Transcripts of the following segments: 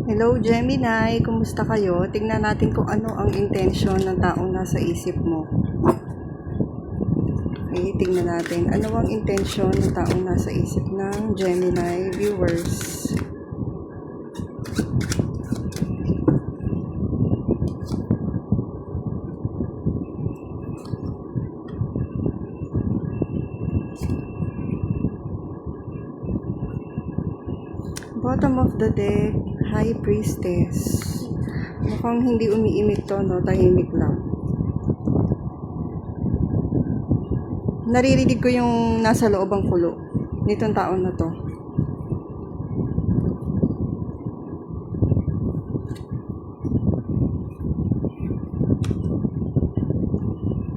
Hello Gemini, kumusta kayo? Tingnan natin kung ano ang intention ng taong nasa isip mo. Okay, tingnan natin. Ano ang intention ng taong nasa isip ng Gemini viewers? Bottom of the deck, High Priestess. Mukhang hindi umiimik to, no? Tahimik lang. Naririnig ko yung nasa loob ang kulo nitong taon na to.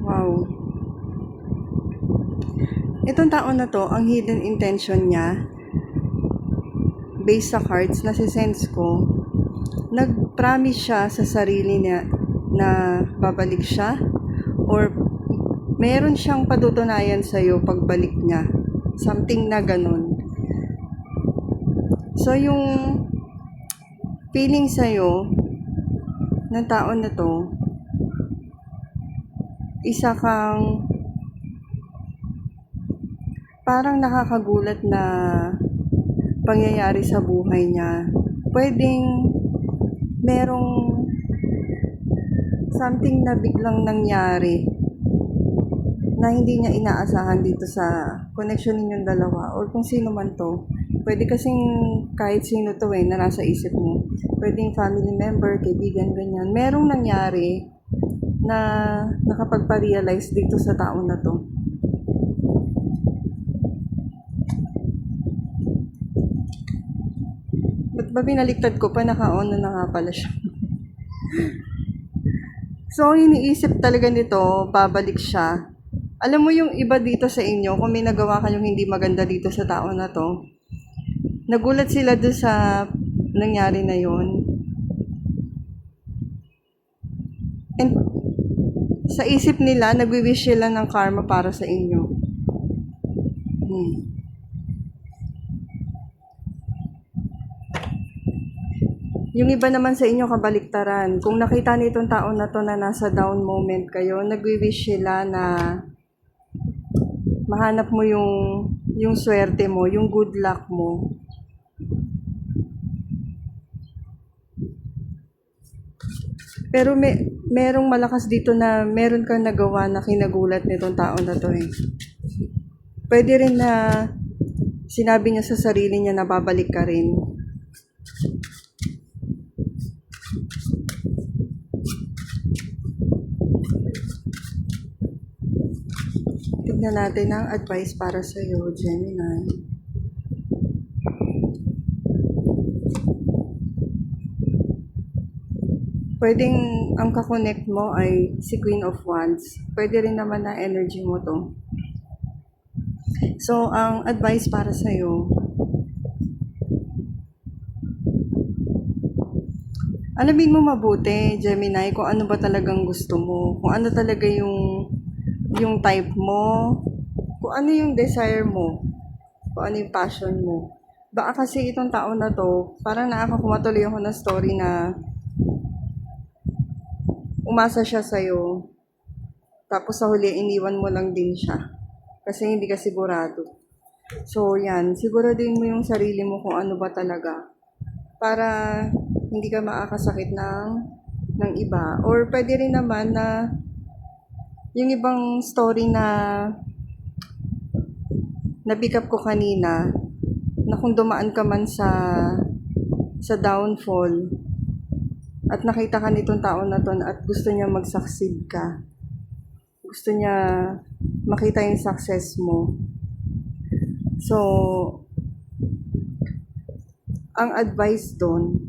Wow. Itong taon na to, ang hidden intention niya, based sa cards na sense ko, nag-promise siya sa sarili niya na babalik siya or meron siyang patutunayan sa'yo pagbalik niya. Something na ganun. So, yung feeling sa'yo ng taon na to, isa kang parang nakakagulat na pangyayari sa buhay niya. Pwedeng merong something na biglang nangyari na hindi niya inaasahan dito sa connection ninyong dalawa or kung sino man to. Pwede kasing kahit sino to na nasa isip mo. Pwedeng family member, kaibigan, ganyan. Merong nangyari na nakapagpa-realize dito sa tao na to. Ba't ba binaliktad ko pa? Naka-on na nga pala siya. So, iniisip talaga nito, babalik siya. Alam mo yung iba dito sa inyo, kung may nagawa kayong hindi maganda dito sa tao na to, nagulat sila doon sa nangyari na yon. And sa isip nila, nagwi-wish sila ng karma para sa inyo. Yung iba naman sa inyo kabaliktaran. Kung nakita nitong tao na to na nasa down moment kayo, nagwi-wish sila na mahanap mo yung swerte mo, yung good luck mo. Pero merong malakas dito na meron kang nagawa na kinagulat nitong tao na to Pwede rin na sinabi niya sa sarili niya na babalik ka rin. Tignan natin ang advice para sa iyo, Gemini. Pwedeng ang kakonect mo ay si Queen of Wands. Pwede rin naman na energy mo to. So, ang advice para sa iyo, alamin mo mabuti, Gemini, kung ano ba talagang gusto mo. Kung ano talaga yung type mo, kung ano yung desire mo, kung ano yung passion mo. Baka kasi itong taon na to, parang nakakakumatuloy ako ng story na umasa siya sa'yo, tapos sa huli, iniwan mo lang din siya. Kasi hindi ka sigurado. So, yan, siguraduhin mo yung sarili mo kung ano ba talaga. Para hindi ka makakasakit ng iba. Or pwede rin naman na yung ibang story na pick up ko kanina, na kung dumaan ka man sa downfall at nakita ka nitong tao na to at gusto niya mag-succeed ka, gusto niya makita yung success mo. So, ang advice doon,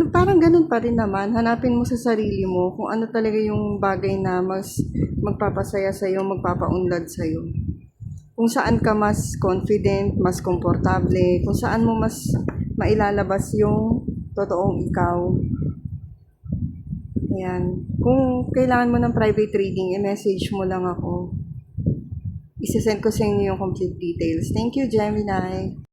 parang ganun pa rin naman. Hanapin mo sa sarili mo kung ano talaga yung bagay na mas magpapasaya sa'yo, magpapaunlad sa'yo. Kung saan ka mas confident, mas komportable, kung saan mo mas mailalabas yung totoong ikaw. Ayan. Kung kailangan mo ng private reading, i-message mo lang ako. Isasend ko sa inyo yung complete details. Thank you, Gemini.